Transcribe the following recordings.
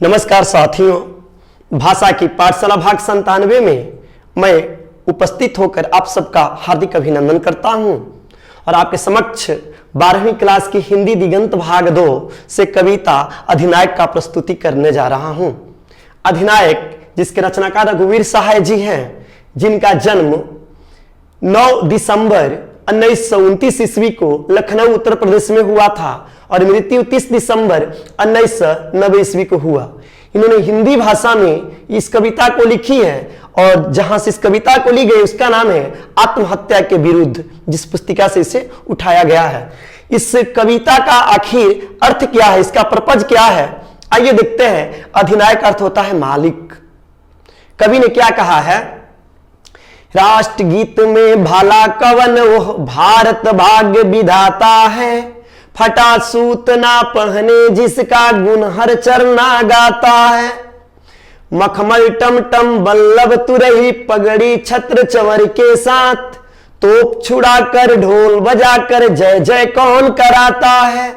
नमस्कार साथियों, भाषा की पाठशाला भाग 97 में मैं उपस्थित होकर आप सबका हार्दिक अभिनंदन करता हूं और आपके समक्ष 12वीं क्लास की हिंदी दिगंत भाग 2 से कविता अधिनायक का प्रस्तुति करने जा रहा हूं। अधिनायक जिसके रचनाकार रघुवीर सहाय जी हैं, जिनका जन्म 9 दिसंबर 1929 ईस्वी को लखनऊ उत्तर प्रदेश में हुआ था और मृत्यु 30 दिसंबर 1990 ईस्वी को हुआ। इन्होंने हिंदी भाषा में इस कविता को लिखी है और जहां से इस कविता को ली गई उसका नाम है आत्महत्या के विरुद्ध, जिस पुस्तिका से इसे उठाया गया है। इस कविता का आखिर अर्थ क्या है, इसका पर्पज क्या है, आइए देखते हैं। अधिनायक अर्थ होता है मालिक। कवि ने क्या कहा है, राष्ट्रगीत में भाला कवन वो भारत भाग्य विधाता है, फटा सूत ना पहने जिसका गुण हर चरना गाता है। मखमल टमटम बल्लभ तुरही पगड़ी छत्र चंवर के साथ, तोप छुड़ा कर ढोल बजा कर जय जय कौन कराता है।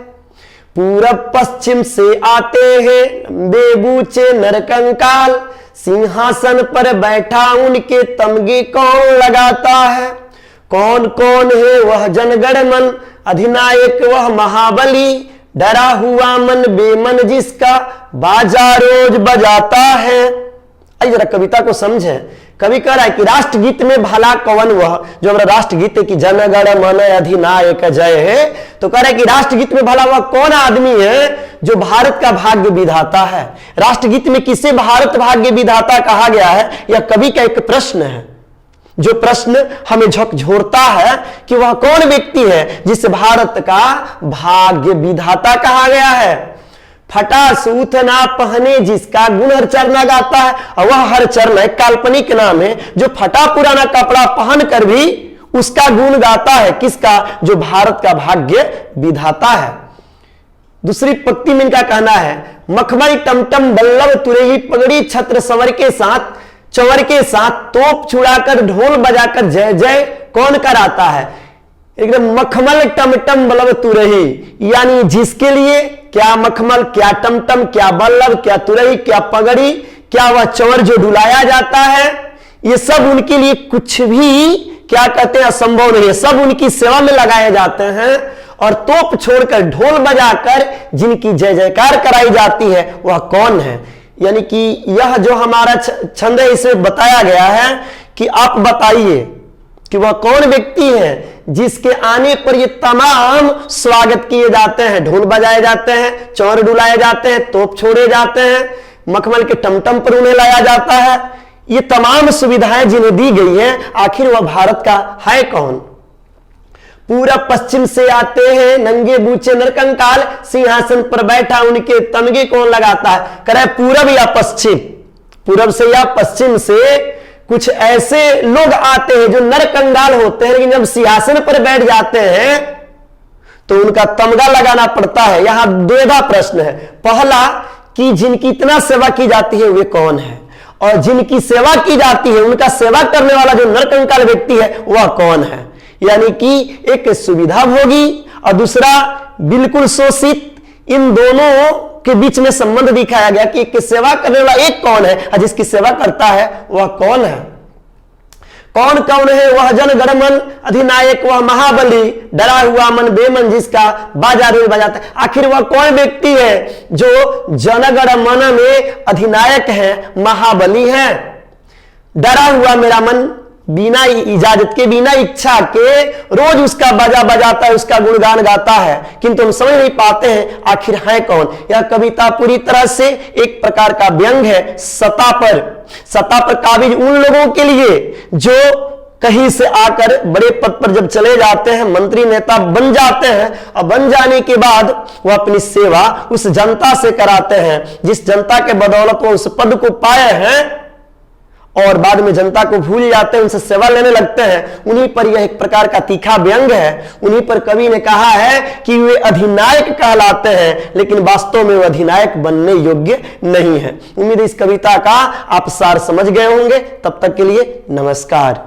पूरब पश्चिम से आते हैं लंबे बूचे नरकंकाल, सिंहासन पर बैठा उनके तमगे कौन लगाता है। कौन कौन है वह जनगण मन, अधिनायक वह महाबली, डरा हुआ मन बेमन जिसका बाजा रोज बजाता है। आइए जरा कविता को समझें। कवि कह रहा है कि राष्ट्रगीत में भला कौन वह, जो हमारा राष्ट्रगीत है कि जनगण मन अधिनायक जय है, तो कह रहा है कि राष्ट्रगीत में भला वह कौन आदमी है जो भारत का भाग्य विधाता है। राष्ट्रगीत में किसे भारत भाग्य विधाता कहा गया है, यह कवि का एक प्रश्न है, जो प्रश्न हमें झकझोरता है कि वह कौन व्यक्ति है जिसे भारत का भाग्य विधाता कहा गया है। फटा सूत ना पहने जिसका गुण हर चरना गाता है, और वह हर चरण एक काल्पनिक नाम है जो फटा पुराना कपड़ा पहन कर भी उसका गुण गाता है। किसका? जो भारत का भाग्य विधाता है। दूसरी पंक्ति में इनका कहना है, मखमल टमटम बल्लभ तुरही पगड़ी छत्र चंवर के साथ तोप छुड़ाकर ढोल बजाकर जय जय कौन कराता है। एकदम मखमल टमटम बल्लभ तुरही, यानी जिसके लिए क्या मखमल, क्या टमटम, क्या बल्लभ, क्या तुरही, क्या पगड़ी, क्या वह चंवर जो डुलाया जाता है, ये सब उनके लिए कुछ भी क्या कहते हैं असंभव नहीं है। सब उनकी सेवा में लगाए जाते हैं और तोप छोड़कर ढोल बजाकर जिनकी जय जयकार कराई जाती है वह कौन है। यानी कि यह जो हमारा छंद है इसमें बताया गया है कि आप बताइए कि वह कौन व्यक्ति है जिसके आने पर ये तमाम स्वागत किए जाते हैं, ढोल बजाए जाते हैं, चौर डुलाए जाते हैं, तोप छोड़े जाते हैं, मखमल के टमटम पर उन्हें लाया जाता है। ये तमाम सुविधाएं जिन्हें दी गई हैं, आखिर वह भारत का है कौन। पूरब पश्चिम से आते हैं नंगे बूचे नरकंकाल, सिंहासन पर बैठा उनके तमगे कौन लगाता है। कह रहा है पूरब या पश्चिम, पूरब से या पश्चिम से कुछ ऐसे लोग आते हैं जो नरकंगाल होते हैं, लेकिन जब सिंहासन पर बैठ जाते हैं तो उनका तमगा लगाना पड़ता है। यहां द्विधा प्रश्न है। पहला कि जिनकी इतना सेवा की जाती है वे कौन है, और जिनकी सेवा की जाती है उनका सेवा करने वाला जो नरकंकाल व्यक्ति है वह कौन है। यानी कि एक सुविधा भोगी और दूसरा बिल्कुल शोषित, इन दोनों के बीच में संबंध दिखाया गया कि एक सेवा करने वाला एक कौन है और जिसकी सेवा करता है वह कौन है। कौन कौन है वह जनगण मन अधिनायक वह महाबली, डरा हुआ मन बेमन जिसका बाजा रोज बजाता है। आखिर वह कौन व्यक्ति है जो जनगण मन में अधिनायक है, महाबली है। डरा हुआ मेरा मन बिना इजाजत के, बिना इच्छा के रोज उसका बाजा बजाता है, उसका गुणगान गाता है, किंतु हम समझ नहीं पाते हैं आखिर है कौन। यह कविता पूरी तरह से एक प्रकार का व्यंग है सत्ता पर काबिज उन लोगों के लिए जो कहीं से आकर बड़े पद पर जब चले जाते हैं, मंत्री नेता बन जाते हैं, और बन जाने के बाद वह अपनी सेवा उस जनता से कराते हैं जिस जनता के बदौलत वो उस पद को पाए हैं, और बाद में जनता को भूल जाते हैं, उनसे सेवा लेने लगते हैं। उन्हीं पर यह एक प्रकार का तीखा व्यंग है। उन्हीं पर कवि ने कहा है कि वे अधिनायक कहलाते हैं, लेकिन वास्तव में वे अधिनायक बनने योग्य नहीं है। उम्मीद है इस कविता का आप सार समझ गए होंगे। तब तक के लिए नमस्कार।